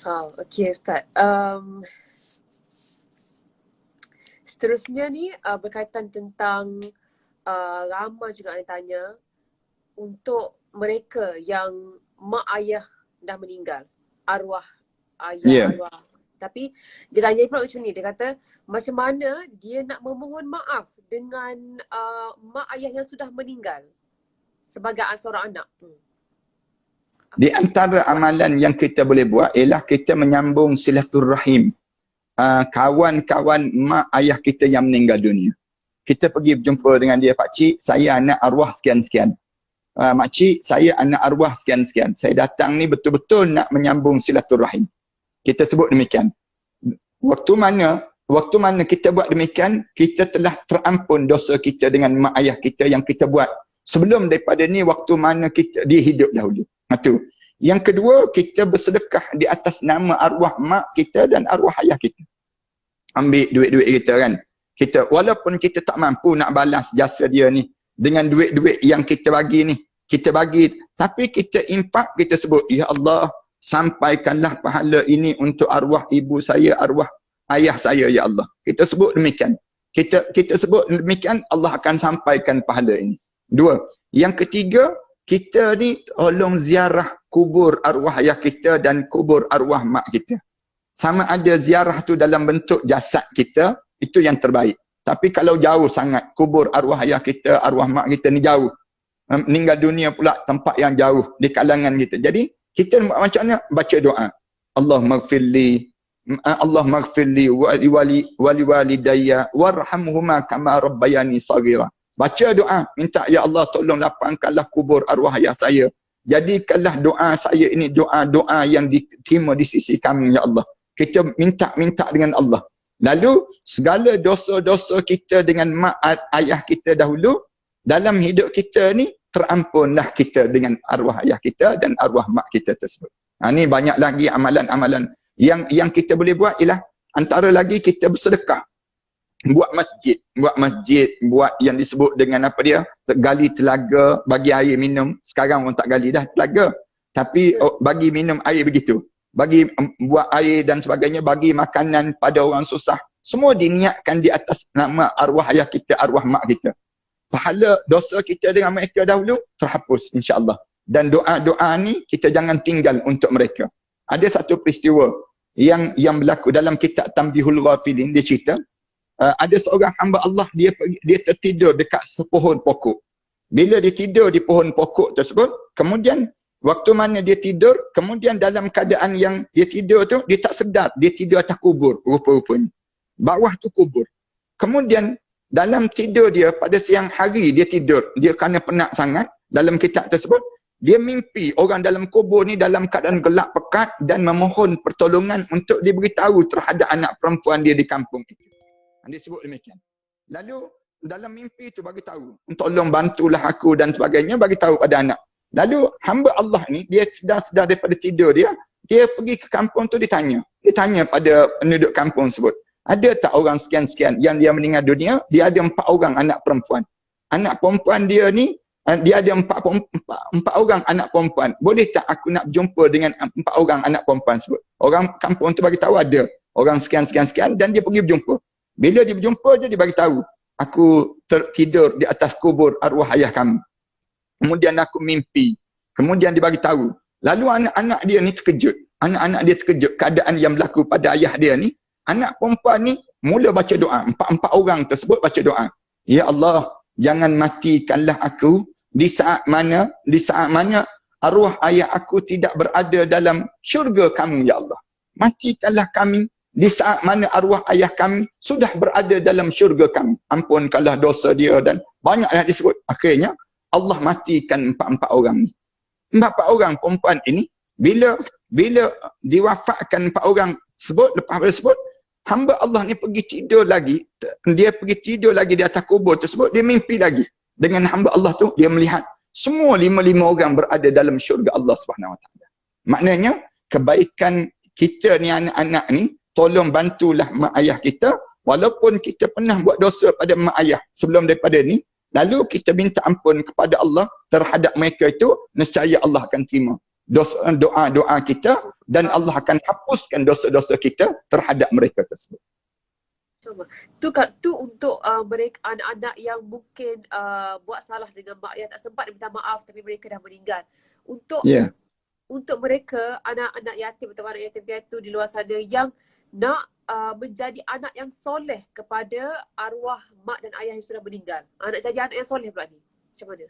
Okey Ustaz. Seterusnya ni berkaitan tentang ramai juga yang tanya untuk mereka yang mak ayah dah meninggal, arwah ayah, arwah. Tapi dia tanya pula macam ni, dia kata macam mana dia nak memohon maaf dengan mak ayah yang sudah meninggal sebagai seorang anak. Di antara amalan yang kita boleh buat ialah kita menyambung silaturrahim. Kawan-kawan mak ayah kita yang meninggal dunia. Kita pergi berjumpa dengan dia, pakcik, saya anak arwah sekian-sekian. Makcik, saya anak arwah sekian-sekian. Saya datang ni betul-betul nak menyambung silaturrahim. Kita sebut demikian. Waktu mana kita buat demikian, kita telah terampun dosa kita dengan mak ayah kita yang kita buat sebelum daripada ni, waktu mana dia hidup dahulu. Itu. Yang kedua, kita bersedekah di atas nama arwah mak kita dan arwah ayah kita. Ambil duit-duit kita kan. Kita, walaupun kita tak mampu nak balas jasa dia ni dengan duit-duit yang kita bagi ni, kita bagi, tapi kita impak, kita sebut, ya Allah, sampaikanlah pahala ini untuk arwah ibu saya, arwah ayah saya, ya Allah. Kita sebut demikian. Kita sebut demikian, Allah akan sampaikan pahala ini. Dua. Yang ketiga, kita ni tolong ziarah kubur arwah ayah kita dan kubur arwah mak kita. Sama ada ziarah tu dalam bentuk jasad kita, itu yang terbaik. Tapi kalau jauh sangat, kubur arwah ayah kita, arwah mak kita ni jauh. Meninggal dunia pula tempat yang jauh di kalangan kita. Jadi, kita macam mana? Baca doa. Allahumma gfirli wali walidayya warhamhuma kama rabbayani saghira. Baca doa, minta ya Allah tolong lapangkanlah kubur arwah ayah saya. Jadikanlah doa saya ini doa-doa yang diterima di sisi kami ya Allah. Kita minta dengan Allah. Lalu segala dosa-dosa kita dengan mak ayah kita dahulu, dalam hidup kita ni terampunlah kita dengan arwah ayah kita dan arwah mak kita tersebut. Ini banyak lagi amalan-amalan yang kita boleh buat ialah antara lagi kita bersedekah. Buat masjid, buat yang disebut dengan apa dia? Gali telaga, bagi air minum. Sekarang orang tak gali dah telaga. Tapi bagi minum air begitu. Bagi buat air dan sebagainya, bagi makanan pada orang susah. Semua diniatkan di atas nama arwah ayah kita, arwah mak kita. Pahala dosa kita dengan mereka dahulu terhapus insya-Allah. Dan doa-doa ni kita jangan tinggal untuk mereka. Ada satu peristiwa yang berlaku dalam kitab Tanbihul Ghafilin, dia cerita ada seorang hamba Allah, dia tertidur dekat sepohon pokok. Bila dia tidur di pohon pokok tersebut, kemudian waktu mana dia tidur, kemudian dalam keadaan yang dia tidur tu, dia tak sedar, dia tidur atas kubur rupa-rupanya. Bawah tu kubur. Kemudian dalam tidur dia pada siang hari dia tidur, dia kerana penat sangat, dalam kitab tersebut dia mimpi orang dalam kubur ni dalam keadaan gelap pekat dan memohon pertolongan untuk diberitahu terhadap anak perempuan dia di kampung itu. Dia sebut demikian. Lalu dalam mimpi itu bagi tahu, tolong bantulah aku dan sebagainya, bagi tahu pada anak. Lalu hamba Allah ni dia sedar daripada tidur dia pergi ke kampung tu, dia tanya pada penduduk kampung tersebut, ada tak orang sekian-sekian yang dia meninggal dunia, dia ada 4 orang anak perempuan. Anak perempuan dia ni, dia ada 4 orang anak perempuan. Boleh tak aku nak berjumpa dengan 4 orang anak perempuan tersebut? Orang kampung tu bagi tahu ada orang sekian-sekian dan dia pergi berjumpa. Bila dia berjumpa je, dia bagi tahu, aku tertidur di atas kubur arwah ayah kami. Kemudian aku mimpi. Kemudian dia bagi tahu. Lalu anak-anak dia ni terkejut. Anak-anak dia terkejut keadaan yang berlaku pada ayah dia ni. Anak perempuan ni mula baca doa. 4 orang tersebut baca doa. Ya Allah, jangan matikanlah aku di saat mana arwah ayah aku tidak berada dalam syurga kamu ya Allah. Matikanlah kami di saat mana arwah ayah kami sudah berada dalam syurga kami. Ampunkanlah dosa dia dan banyaklah disebut. Akhirnya Allah matikan 4 orang ni. 4 orang perempuan ini bila diwafatkan 4 orang sebut, lepas tersebut hamba Allah ni pergi tidur lagi. Dia pergi tidur lagi di atas kubur tersebut, dia mimpi lagi. Dengan hamba Allah tu dia melihat semua 5 orang berada dalam syurga Allah Subhanahu Wa Taala. Maknanya kebaikan kita ni anak-anak ni, tolong bantulah mak ayah kita walaupun kita pernah buat dosa pada mak ayah sebelum daripada ni, lalu kita minta ampun kepada Allah terhadap mereka itu, nescaya Allah akan terima doa-doa kita dan Allah akan hapuskan dosa-dosa kita terhadap mereka tersebut. Cuma tu untuk mereka anak-anak yang mungkin buat salah dengan mak yang tak sempat dia minta maaf tapi mereka dah meninggal. Untuk mereka anak-anak yatim atau anak yatim piatu di luar sana yang nak menjadi anak yang soleh kepada arwah mak dan ayah yang sudah meninggal. Nak jadi anak yang soleh pula ni. Macam mana?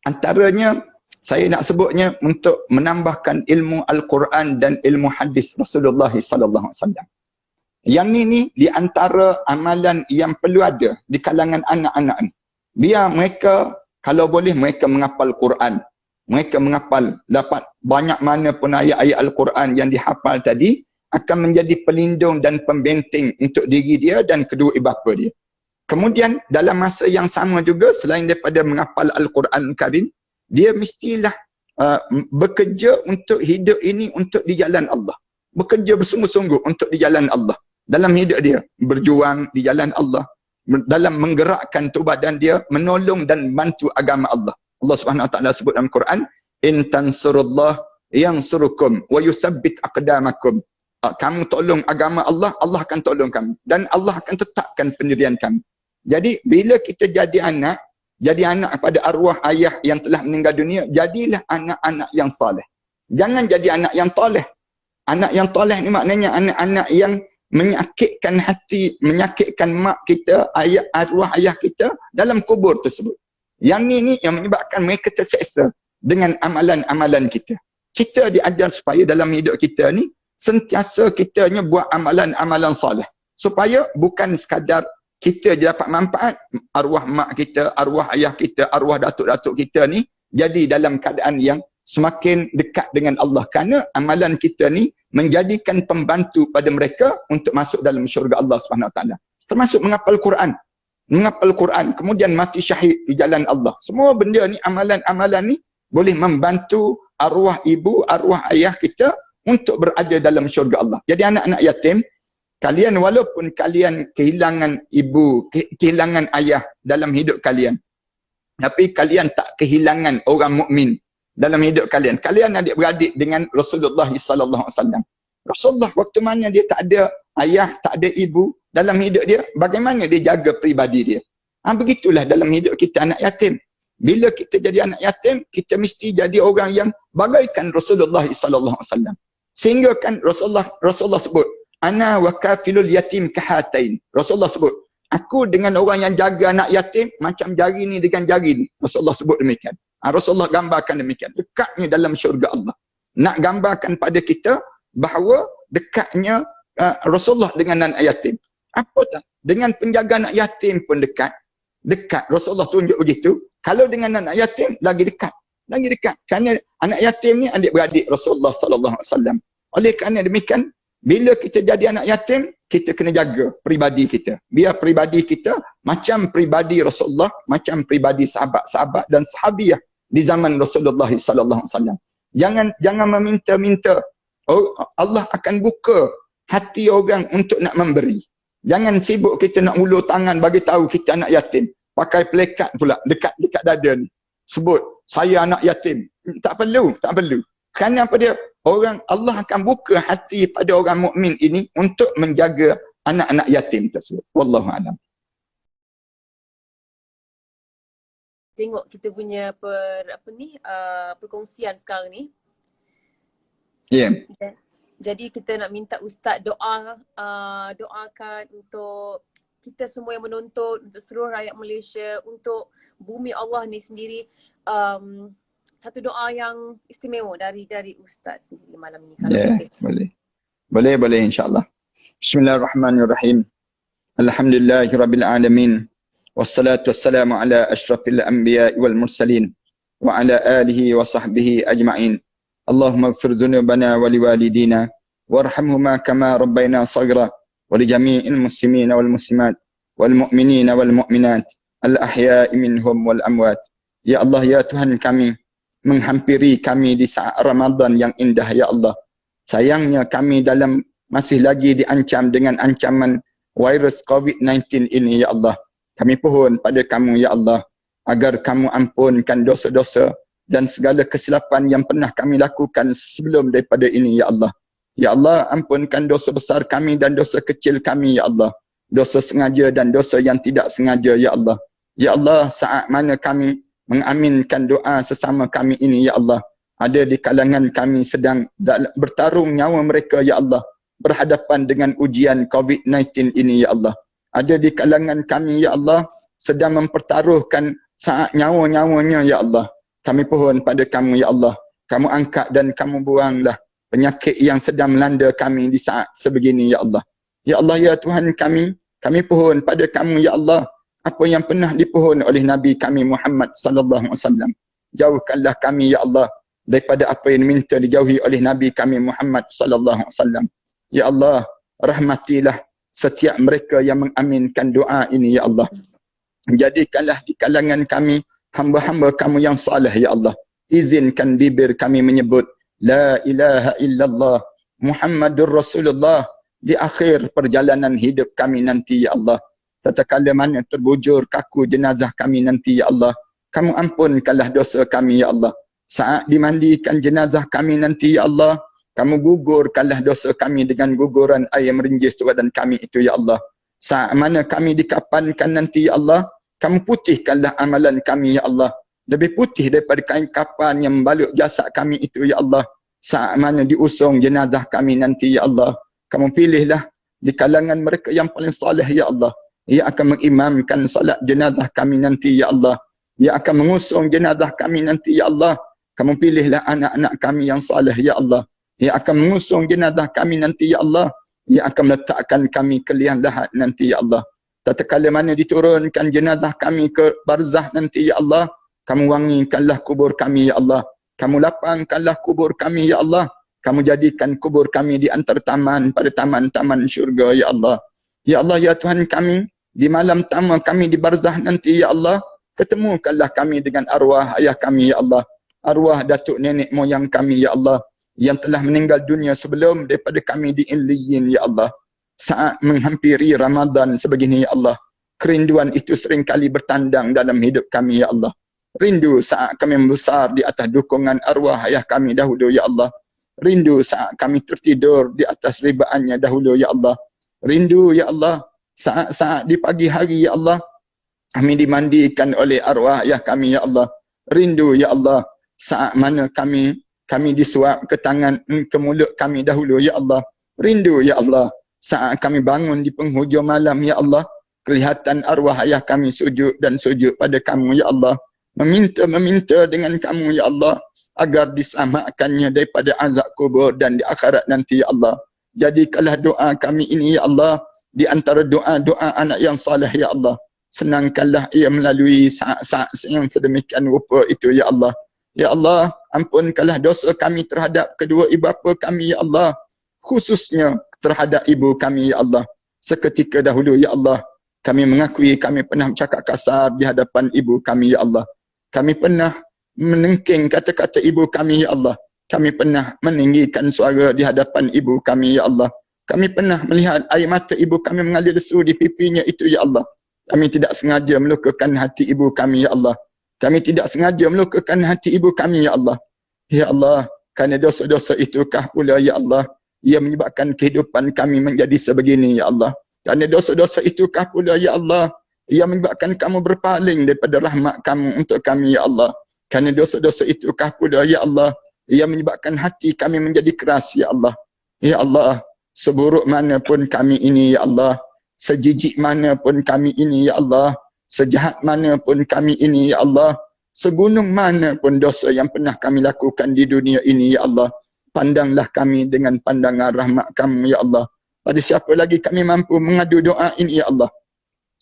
Antaranya saya nak sebutnya untuk menambahkan ilmu Al-Quran dan ilmu hadis Rasulullah sallallahu alaihi wasallam. Yang ni di antara amalan yang perlu ada di kalangan anak-anak ni. Biar mereka kalau boleh mereka menghafal Quran. Mereka menghafal, dapat banyak mana pun ayat-ayat Al-Quran yang dihafal tadi akan menjadi pelindung dan pembenteng untuk diri dia dan kedua ibu bapa dia. Kemudian dalam masa yang sama juga selain daripada menghafal Al-Quran Karim, dia mestilah bekerja untuk hidup ini untuk di jalan Allah. Bekerja bersungguh-sungguh untuk di jalan Allah. Dalam hidup dia, berjuang di jalan Allah. Dalam menggerakkan tubuh badan dia, menolong dan bantu agama Allah. Allah Subhanahu Wa Taala sebut dalam Quran, in tansurullah yansurukum wa yuthabbit aqdamakum. Kamu tolong agama Allah, Allah akan tolong kamu dan Allah akan tetapkan pendirian kamu. Jadi bila kita jadi anak kepada arwah ayah yang telah meninggal dunia, jadilah anak-anak yang soleh. Jangan jadi anak yang toleh. Anak yang toleh ni maknanya anak-anak yang menyakitkan hati, menyakitkan mak kita, arwah ayah kita dalam kubur tersebut. Yang ni yang menyebabkan mereka terseksa dengan amalan-amalan kita. Kita diajar supaya dalam hidup kita ni sentiasa kitanya buat amalan-amalan soleh. Supaya bukan sekadar kita je dapat manfaat, arwah mak kita, arwah ayah kita, arwah datuk-datuk kita ni jadi dalam keadaan yang semakin dekat dengan Allah. Kerana amalan kita ni menjadikan pembantu pada mereka untuk masuk dalam syurga Allah SWT. Termasuk menghafal Quran. Menghafal Quran, kemudian mati syahid di jalan Allah. Semua benda ni, amalan-amalan ni boleh membantu arwah ibu, arwah ayah kita untuk berada dalam syurga Allah. Jadi anak-anak yatim, kalian walaupun kalian kehilangan ibu, kehilangan ayah dalam hidup kalian, tapi kalian tak kehilangan orang mukmin dalam hidup kalian. Kalian adik-beradik dengan Rasulullah sallallahu alaihi wasallam. Rasulullah waktu mana dia tak ada ayah, tak ada ibu dalam hidup dia, bagaimana dia jaga peribadi dia? Begitulah dalam hidup kita anak yatim. Bila kita jadi anak yatim, kita mesti jadi orang yang bagaikan Rasulullah sallallahu alaihi wasallam. Sehingga kan Rasulullah sebut, ana wa kafilul yatim kahatain. Rasulullah sebut, aku dengan orang yang jaga anak yatim macam jari ni dengan jari ni. Rasulullah sebut demikian. Rasulullah gambarkan demikian. Dekatnya dalam syurga Allah. Nak gambarkan pada kita bahawa dekatnya Rasulullah dengan anak yatim. Apa tak? Dengan penjaga anak yatim pun dekat. Dekat. Rasulullah tunjuk begitu. Kalau dengan anak yatim, lagi dekat. Lagi dekat. Kerana anak yatim ni adik-beradik Rasulullah sallallahu alaihi wasallam. Oleh kerana demikian, bila kita jadi anak yatim, kita kena jaga peribadi kita. Biar peribadi kita macam peribadi Rasulullah, macam peribadi sahabat-sahabat dan sahabiah di zaman Rasulullah sallallahu alaihi wasallam. Jangan meminta-minta. Allah akan buka hati orang untuk nak memberi. Jangan sibuk kita nak ulur tangan bagi tahu kita anak yatim. Pakai plekat pula dekat dada ni. Sebut, saya anak yatim. Tak perlu. Kerana apa dia? Allah akan buka hati pada orang mukmin ini untuk menjaga anak-anak yatim tersebut. Wallahu a'lam. Tengok kita punya perkongsian sekarang ni. Jadi kita nak minta Ustaz doakan untuk kita semua yang menonton, untuk seluruh rakyat Malaysia, untuk bumi Allah ni sendiri. Satu doa yang istimewa dari Ustaz sendiri malam ni. Boleh insyaAllah. Bismillahirrahmanirrahim. Alhamdulillahirabbil alamin. Wassalatu wassalamu ala asyrafil anbiya'i wal mursalin wa ala alihi wa sahbihi ajma'in. Allahumma ighfir dhunubana wa liwalidina warhamhuma kama rabbayna shaghira wa li jami'il muslimina wal muslimat wal mu'minina wal mu'minat al ahya'i minhum wal amwat. Ya Allah, ya Tuhan kami, menghampiri kami di saat Ramadan yang indah ya Allah. Sayangnya kami masih lagi diancam dengan ancaman virus COVID-19 ini ya Allah. Kami pohon pada kamu ya Allah agar kamu ampunkan dosa-dosa dan segala kesilapan yang pernah kami lakukan sebelum daripada ini, Ya Allah. Ya Allah, ampunkan dosa besar kami dan dosa kecil kami, Ya Allah. Dosa sengaja dan dosa yang tidak sengaja, Ya Allah. Ya Allah, saat mana kami mengaminkan doa sesama kami ini, Ya Allah, ada di kalangan kami sedang bertarung nyawa mereka, Ya Allah, berhadapan dengan ujian COVID-19 ini, Ya Allah. Ada di kalangan kami, Ya Allah, sedang mempertaruhkan saat nyawa-nyawanya, Ya Allah. Kami pohon pada kamu, Ya Allah. Kamu angkat dan kamu buanglah penyakit yang sedang melanda kami di saat sebegini, Ya Allah. Ya Allah, ya Tuhan kami pohon pada kamu, Ya Allah, apa yang pernah dipohon oleh Nabi kami Muhammad sallallahu alaihi wasallam. Jauhkanlah kami, Ya Allah, daripada apa yang minta dijauhi oleh Nabi kami Muhammad sallallahu alaihi wasallam. Ya Allah, rahmatilah setiap mereka yang mengaminkan doa ini, Ya Allah. Jadikanlah di kalangan kami hamba-hamba kamu yang saleh, Ya Allah. Izinkan bibir kami menyebut La ilaha illallah Muhammadur Rasulullah di akhir perjalanan hidup kami nanti, Ya Allah. Tatkala mana terbujur kaku jenazah kami nanti, Ya Allah, kamu ampunkanlah dosa kami, Ya Allah. Saat dimandikan jenazah kami nanti, Ya Allah, kamu gugurkanlah dosa kami dengan guguran air merinjis badan kami itu, Ya Allah. Saat mana kami dikapankan nanti, Ya Allah, kamu putihkanlah amalan kami, Ya Allah. Lebih putih daripada kain kapan yang membalut jasad kami itu, Ya Allah. Saat mana diusung jenazah kami nanti, Ya Allah, kamu pilihlah di kalangan mereka yang paling saleh, Ya Allah, ia akan mengimamkan salat jenazah kami nanti, Ya Allah. Ia akan mengusung jenazah kami nanti, Ya Allah. Kamu pilihlah anak-anak kami yang saleh, Ya Allah. Ia akan mengusung jenazah kami nanti, Ya Allah. Ia akan meletakkan kami ke liang lahat nanti, Ya Allah. Tatkala mana diturunkan jenazah kami ke barzah nanti, Ya Allah, kamu wangikanlah kubur kami, Ya Allah. Kamu lapangkanlah kubur kami, Ya Allah. Kamu jadikan kubur kami di antara taman pada taman-taman syurga, Ya Allah. Ya Allah, ya Tuhan kami, di malam pertama kami di barzah nanti, Ya Allah, ketemukanlah kami dengan arwah ayah kami, Ya Allah. Arwah datuk nenek moyang kami, Ya Allah, yang telah meninggal dunia sebelum daripada kami di Illiyin, Ya Allah. Saat menghampiri Ramadan sebegini, Ya Allah, kerinduan itu seringkali bertandang dalam hidup kami, Ya Allah. Rindu saat kami membesar di atas dukungan arwah ayah kami dahulu, Ya Allah. Rindu saat kami tertidur di atas ribaannya dahulu, Ya Allah. Rindu, Ya Allah, saat-saat di pagi hari, Ya Allah, kami dimandikan oleh arwah ayah kami, Ya Allah. Rindu, Ya Allah, saat mana kami disuap ke tangan, ke mulut kami dahulu, Ya Allah. Rindu, Ya Allah, saat kami bangun di penghujung malam, Ya Allah, kelihatan arwah ayah kami sujud dan sujud pada kamu, Ya Allah. Meminta dengan kamu, Ya Allah, agar diselamatkannya daripada azab kubur dan di akhirat nanti, Ya Allah. Jadikanlah doa kami ini, Ya Allah, di antara doa-doa anak yang saleh, Ya Allah. Senangkanlah ia melalui saat-saat yang sedemikian rupa itu, Ya Allah. Ya Allah, ampunkanlah dosa kami terhadap kedua ibu bapa kami, Ya Allah. Khususnya terhadap ibu kami, Ya Allah. Seketika dahulu, Ya Allah, kami mengakui kami pernah bercakap kasar di hadapan ibu kami, Ya Allah. Kami pernah menengking kata-kata ibu kami, Ya Allah. Kami pernah meninggikan suara di hadapan ibu kami, Ya Allah. Kami pernah melihat air mata ibu kami mengalir lesu di pipinya itu, Ya Allah. Kami tidak sengaja melukakan hati ibu kami, Ya Allah. Kami tidak sengaja melukakan hati ibu kami, Ya Allah. Ya Allah, kerana dosa-dosa itukah pula, Ya Allah, ia menyebabkan kehidupan kami menjadi sebegini, Ya Allah. Kerana dosa-dosa itukah pula, Ya Allah, ia menyebabkan kamu berpaling daripada rahmat kamu untuk kami, Ya Allah. Kerana dosa-dosa itukah pula, Ya Allah, ia menyebabkan hati kami menjadi keras, Ya Allah. Ya Allah, seburuk mana pun kami ini, Ya Allah, sejijik mana pun kami ini, Ya Allah, sejahat mana pun kami ini, Ya Allah, segunung mana pun dosa yang pernah kami lakukan di dunia ini, Ya Allah, pandanglah kami dengan pandangan rahmat kamu, Ya Allah. Pada siapa lagi kami mampu mengadu doa ini, Ya Allah?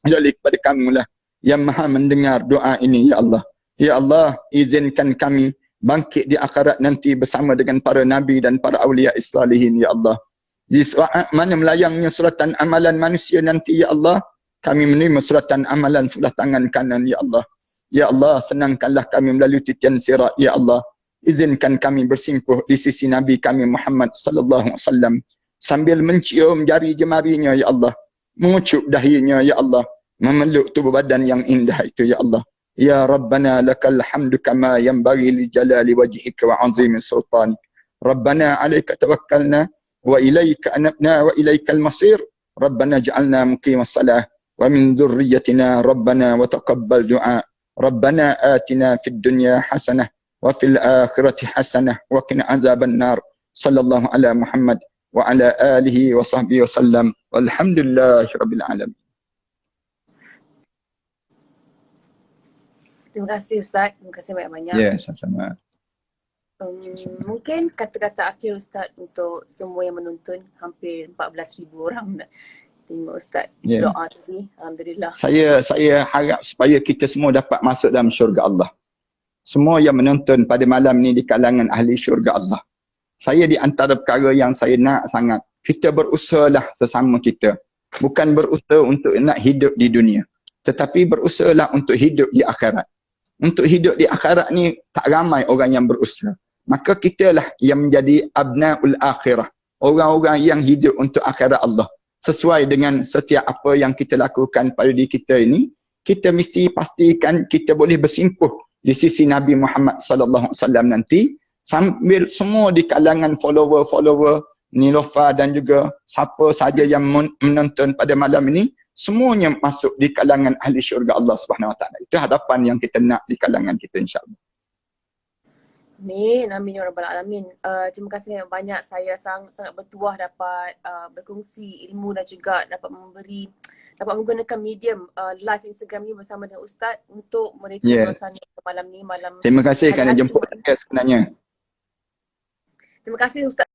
Jadi kepada kamulah yang maha mendengar doa ini, Ya Allah. Ya Allah, izinkan kami bangkit di akhirat nanti bersama dengan para nabi dan para awliya salihin, Ya Allah. Di saat mana melayangnya suratan amalan manusia nanti, Ya Allah, kami menerima suratan amalan sebelah tangan kanan, Ya Allah. Ya Allah, senangkanlah kami melalui titian sirat, Ya Allah. Izinkan kami bersimpuh di sisi Nabi kami Muhammad sallallahu alaihi wasallam sambil mencium jari jemarinya, Ya Allah. Mengucup dahinya, Ya Allah. Memeluk tubuh badan yang indah itu, Ya Allah. Ya Rabbana lakal hamdu kama yanbaghi li jalali wajhika wa 'azimi sultanik. Rabbana 'alaika tawakkalna wa ilaika anabna wa ilaikal masir. Rabbana ij'alna muqimas salah wa min dhurriyyatina Rabbana wa taqabbal du'a. Rabbana atina fid dunya hasanah wa fil akhirati hasanah wa qina 'adzaban nar. Sallallahu ala Muhammad wa ala alihi wa sahbihi wasallam. Walhamdulillahirabbil alamin. Terima kasih Ustaz. Terima kasih banyak-banyak. Ya, sama-sama. Mungkin kata-kata akhir Ustaz untuk semua yang menonton, hampir 14,000 orang nak tengok Ustaz doa tadi. Alhamdulillah. Saya harap supaya kita semua dapat masuk dalam syurga Allah. Semua yang menonton pada malam ni di kalangan ahli syurga Allah. Saya di antara perkara yang saya nak sangat, kita berusahalah sesama kita. Bukan berusaha untuk nak hidup di dunia, tetapi berusahalah untuk hidup di akhirat. Untuk hidup di akhirat ni tak ramai orang yang berusaha. Maka kitalah yang menjadi abnaul akhirah. Orang-orang yang hidup untuk akhirat Allah. Sesuai dengan setiap apa yang kita lakukan pada diri kita ini, kita mesti pastikan kita boleh bersimpuh di sisi Nabi Muhammad sallallahu alaihi wasallam nanti, sambil semua di kalangan follower-follower Nilofa dan juga siapa saja yang menonton pada malam ini, semuanya masuk di kalangan ahli syurga Allah Subhanahu Wa Taala. Itu harapan yang kita nak di kalangan kita, insya-Allah. Amin, amin ya rabbal alamin. Terima kasih banyak. Saya sangat bertuah dapat berkongsi ilmu dan juga dapat menggunakan medium live Instagram ni bersama dengan Ustaz untuk mereka suasana malam ni, malam. Terima kasih kerana jemput saya sebenarnya. Terima kasih Ustaz.